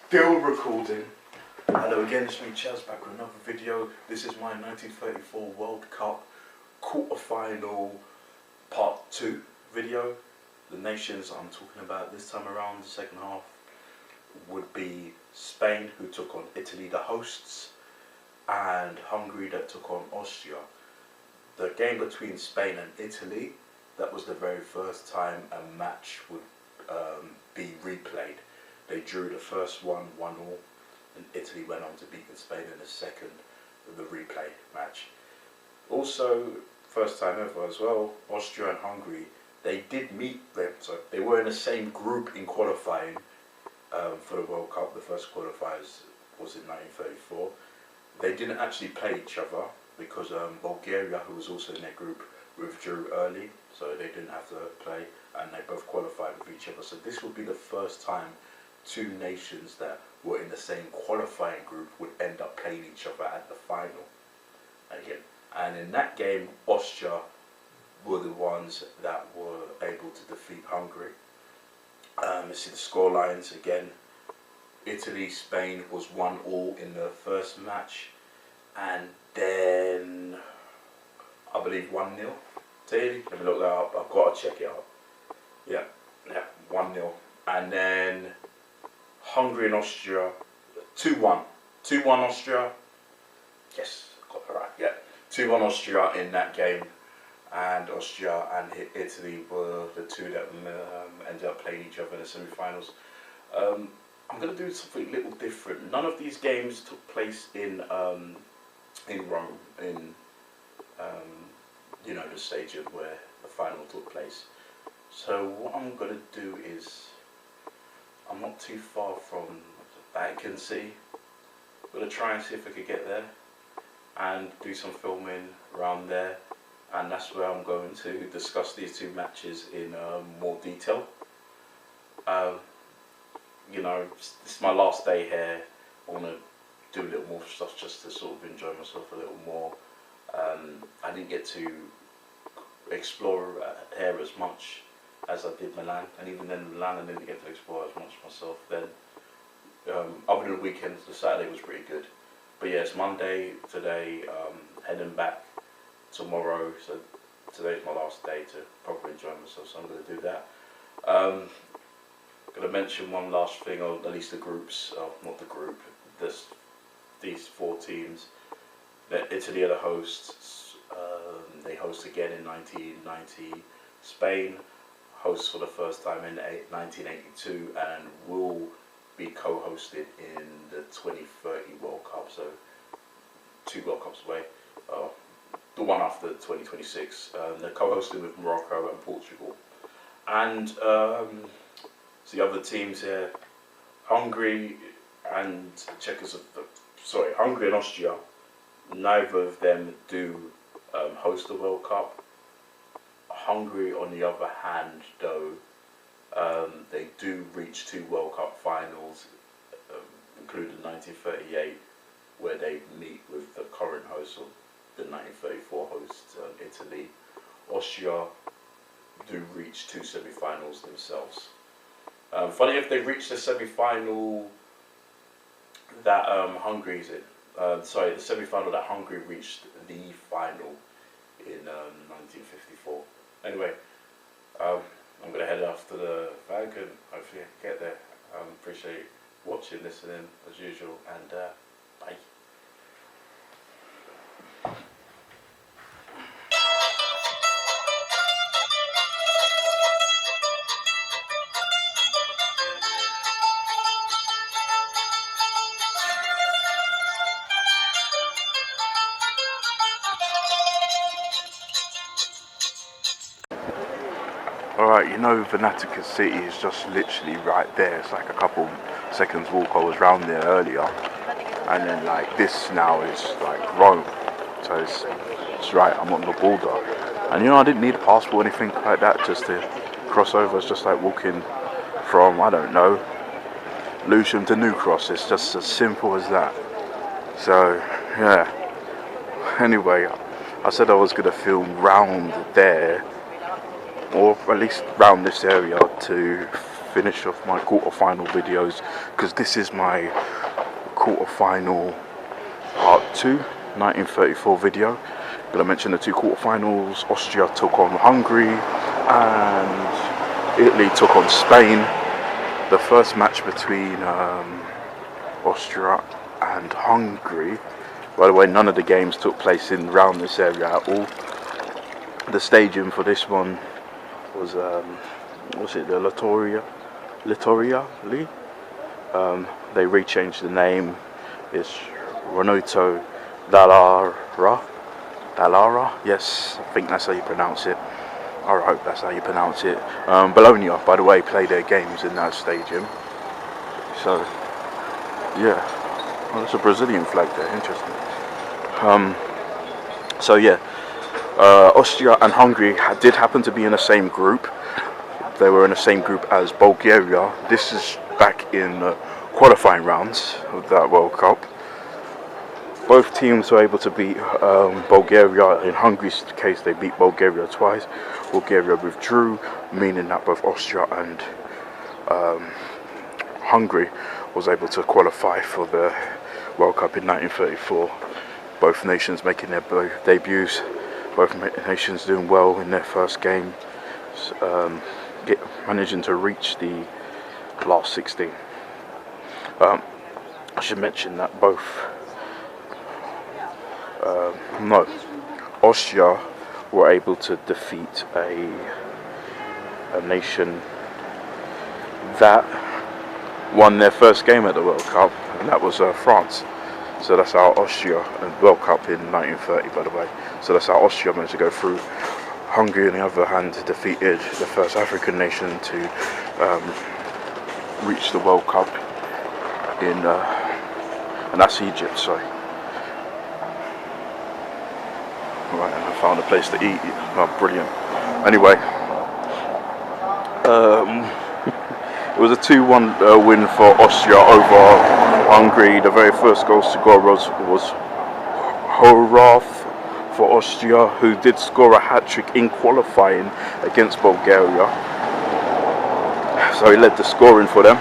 Still recording. Hello again, it's me Chaz back with another video. This is my 1934 World Cup quarter-final part 2 video. The nations I'm talking about this time around, the second half, would be Spain, who took on Italy, the hosts, and Hungary, that took on Austria. The game between Spain and Italy, that was the very first time a match would be replayed. They drew the first one 1-1, and Italy went on to beat Spain in the second, the replay match. Also, first time ever as well, Austria and Hungary, they did meet them, so they were in the same group in qualifying for the World Cup. The first qualifiers was in 1934. They didn't actually play each other because Bulgaria, who was also in their group, withdrew early, so they didn't have to play, and they both qualified with each other. So this would be the first time two nations that were in the same qualifying group would end up playing each other at the final again. And in that game, Austria were the ones that were able to defeat Hungary. Let's see the score lines again. Italy, Spain was 1-1 in the first match, and then I believe 1-0 to Italy. Let me look that up. I've got to check it out. Yeah, 1-0, and then Hungary and Austria, 2-1. 2-1 Austria. Yes, got that right. Yeah, 2-1 Austria in that game, and Austria and Italy were the two that ended up playing each other in the semi-finals. I'm going to do something a little different. None of these games took place in Rome, in the stadium where the final took place. So what I'm going to do is, I'm not too far from Vatican City. I'm going to try and see if I could get there and do some filming around there, and that's where I'm going to discuss these two matches in more detail. This is my last day here. I want to do a little more stuff just to sort of enjoy myself a little more. I didn't get to explore here as much as I did Milan, and even then Milan I didn't get to explore as much myself then. Other than the weekend, the Saturday was pretty good. But yeah, it's Monday today, heading back tomorrow, so today's my last day to properly enjoy myself, so I'm going to do that. Going to mention one last thing, or at least the groups, not the group, these four teams. That Italy are the hosts. They host again in 1990. Spain hosts for the first time in 1982 and will be co-hosted in the 2030 World Cup, so 2 World Cups away. The one after 2026. They're co-hosted with Morocco and Portugal. And the other teams here, Hungary and Hungary and Austria, neither of them do host the World Cup. Hungary, on the other hand, though, they do reach 2 World Cup finals, including 1938, where they meet with the current host of the 1934 host, Italy. Austria do reach 2 semi-finals themselves. Funny if they reach the semi-final that Hungary's in. The semi-final that Hungary reached the final in 1954. Anyway, I'm going to head off to the Vatican. Hopefully I can get there. Appreciate watching, listening as usual, and bye. Alright, Vatican City is just literally right there. It's like a couple seconds walk. I was round there earlier, and then like this now is like Rome. So it's right, I'm on the border. And I didn't need a passport or anything like that just to cross over. It's just like walking from, I don't know, Lewisham to New Cross. It's just as simple as that. So yeah, anyway, I said I was going to film round there, or at least round this area, to finish off my quarterfinal videos, because this is my quarterfinal part 2 1934 video. But I mentioned the two quarterfinals. Austria took on Hungary and Italy took on Spain. The first match between Austria and Hungary, by the way, none of the games took place around this area at all. The stadium for this one was was it the Littoria Lee? They rechanged the name. It's Renato Dallara, yes, I think that's how you pronounce it. I hope that's how you pronounce it. Bologna, by the way, play their games in that stadium. So, yeah, well, that's a Brazilian flag there, interesting. So yeah, Austria and Hungary did happen to be in the same group. They were in the same group as Bulgaria. This is back in qualifying rounds of that World Cup. Both teams were able to beat Bulgaria. In Hungary's case, they beat Bulgaria twice. Bulgaria withdrew, meaning that both Austria and Hungary was able to qualify for the World Cup in 1934. Both nations making their debuts. Both nations doing well in their first game, managing to reach the last 16. I should mention that both Austria were able to defeat a nation that won their first game at the World Cup, and that was France. So that's how Austria, and World Cup in 1930, by the way. So that's how Austria managed to go through. Hungary, on the other hand, defeated the first African nation to reach the World Cup and that's Egypt. Sorry. Right, and I found a place to eat. Oh, brilliant. Anyway, it was a 2-1 win for Austria over Hungary. The very first goal scorer was Horath for Austria, who did score a hat-trick in qualifying against Bulgaria. So he led the scoring for them,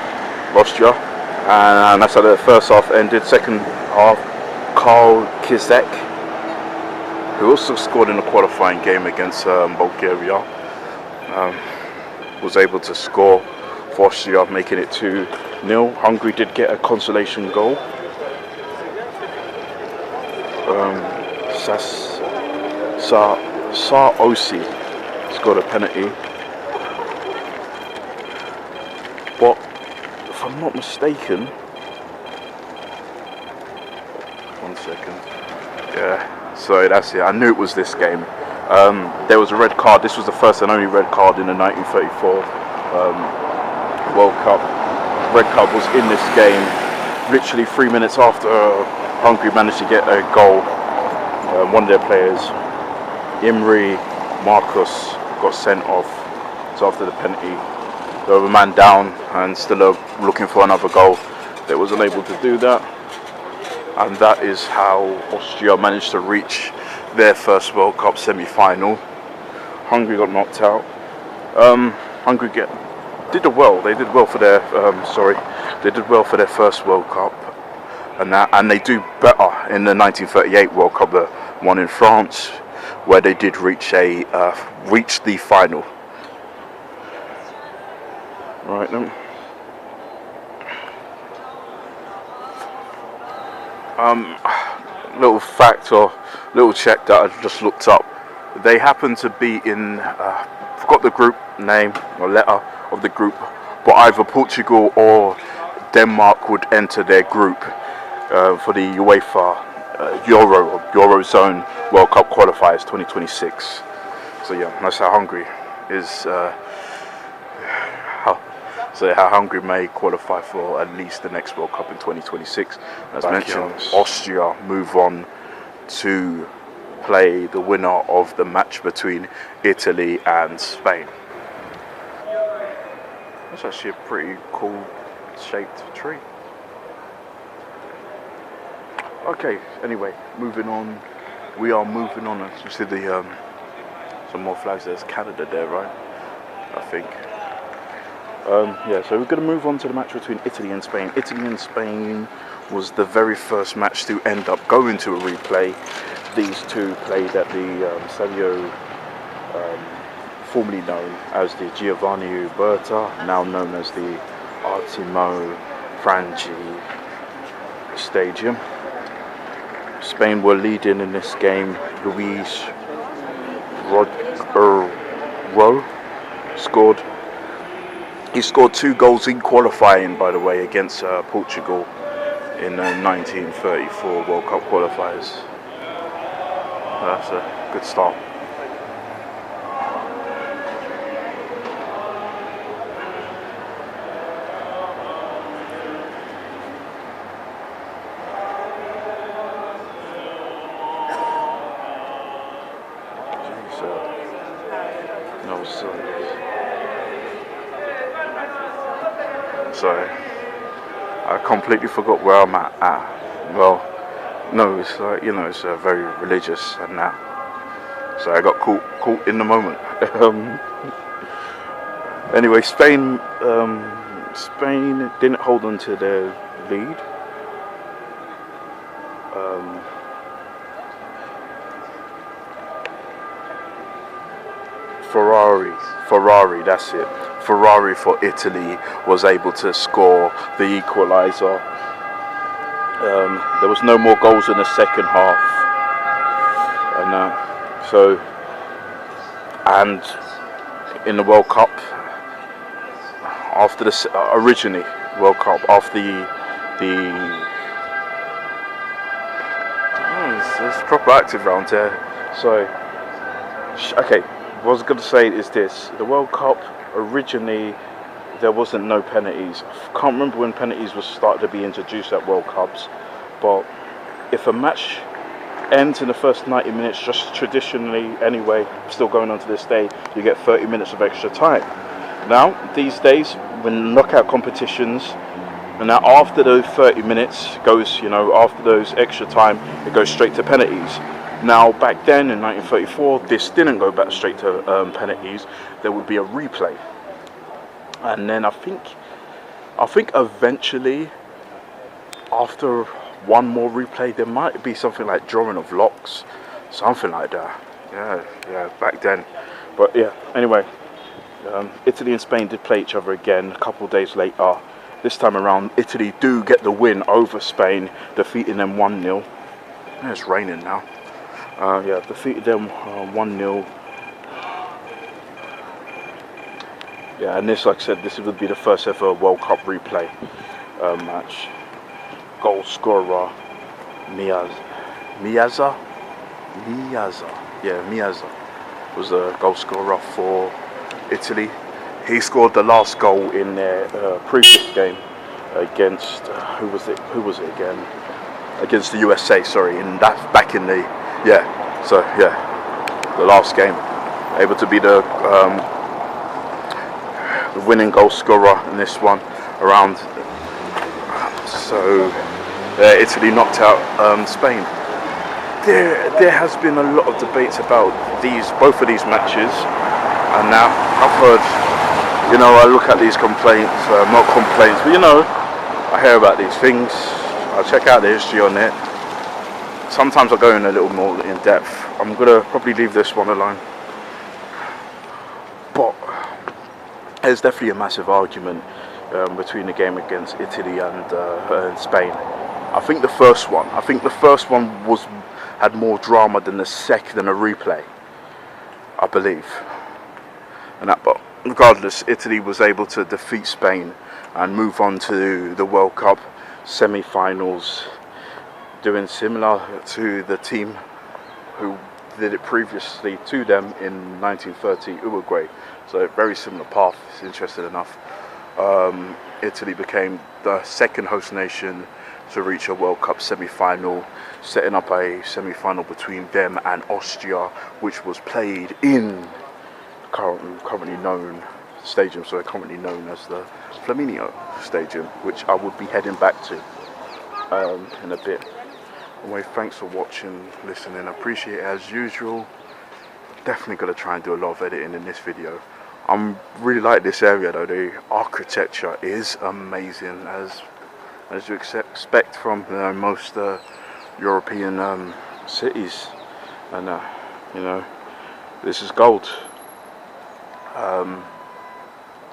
Austria, and that's how the first half ended. Second half, Karl Kizek, who also scored in a qualifying game against Bulgaria, was able to score for Austria, making it 2-0. Hungary did get a consolation goal. Saosi scored a penalty. But if I'm not mistaken, one second. Yeah, sorry, that's it. I knew it was this game. There was a red card. This was the first and only red card in the 1934 World Cup. Red card was in this game literally 3 minutes after Hungary managed to get a goal. One of their players, Imre Marcus, got sent off. So after the penalty, they were a man down and still looking for another goal. They wasn't able to do that, and that is how Austria managed to reach their first World Cup semi-final. Hungary got knocked out. Hungary did well. They did well for their They did well for their first World Cup, and they do better in the 1938 World Cup, the one in France, where they did reach the final. Right then. Little fact or little check that I just looked up. They happen to be in, forgot the group name or letter of the group, but either Portugal or Denmark would enter their group for the UEFA Eurozone World Cup qualifiers 2026. So yeah, that's how Hungary is. How Hungary may qualify for at least the next World Cup in 2026. As mentioned, Austria move on to play the winner of the match between Italy and Spain. That's actually a pretty cool shaped tree. Okay, anyway, moving on. We are moving on. You see some more flags. There's Canada there, right? I think. Yeah, so we're going to move on to the match between Italy and Spain. Italy and Spain was the very first match to end up going to a replay. These two played at the Stadio, formerly known as the Giovanni Uberta, now known as the Artimo Frangi Stadium. Spain were leading in this game. Luis Rodrigo scored. He scored 2 goals in qualifying, by the way, against Portugal in the 1934 World Cup qualifiers. That's a good start. Sorry, I completely forgot where I'm at. Well, no, it's like, you know, it's very religious and that. So I got caught in the moment. Anyway, Spain didn't hold on to their lead. Ferrari, that's it. Ferrari for Italy was able to score the equaliser. There was no more goals in the second half, and in the World Cup, after the originally World Cup, after it's proper active round here. So, okay. What I was going to say is this: the World Cup originally there wasn't no penalties. I can't remember when penalties was started to be introduced at World Cups, but if a match ends in the first 90 minutes, just traditionally anyway, still going on to this day, you get 30 minutes of extra time. Now these days, when knockout competitions, and now after those 30 minutes goes, you know, after those extra time, it goes straight to penalties. Now, back then in 1934, this didn't go back straight to penalties. There would be a replay, and then I think eventually, after one more replay, there might be something like drawing of locks, something like that. Yeah, back then. But yeah, anyway, Italy and Spain did play each other again a couple of days later. This time around, Italy do get the win over Spain, defeating them 1-0. Yeah, it's raining now. Defeated them 1-0. Yeah, and this, like I said, this would be the first ever World Cup replay match. Goal scorer Miazza was the goal scorer for Italy. He scored the last goal in their previous game against who was it again? Against the USA. Sorry, in that back in the the last game, able to be the winning goal scorer in this one around. So Italy knocked out Spain. There has been a lot of debates about both of these matches, and now I've heard, you know, I look at these complaints, not complaints, but you know, I hear about these things. I check out the history on it. Sometimes I go in a little more in depth. I'm gonna probably leave this one alone. But there's definitely a massive argument between the game against Italy and Spain. I think the first one had more drama than the second and a replay, I believe. But regardless, Italy was able to defeat Spain and move on to the World Cup semi-finals, doing similar to the team who did it previously to them in 1930, Uruguay. So very similar path. It's interesting enough. Italy became the second host nation to reach a World Cup semi-final, setting up a semi-final between them and Austria, which was played in currently known stadium, so currently known as the Flaminio Stadium, which I would be heading back to in a bit. Anyway, thanks for watching, listening. I appreciate it as usual. Definitely going to try and do a lot of editing in this video. I'm really like this area though. The architecture is amazing, as you expect from most European cities, and you know, this is gold.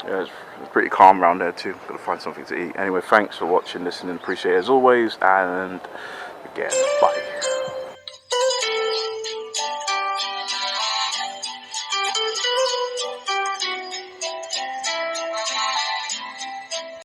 Yeah, it's pretty calm around there too. Gotta find something to eat. Anyway, thanks for watching, listening, appreciate it as always, and again, bye.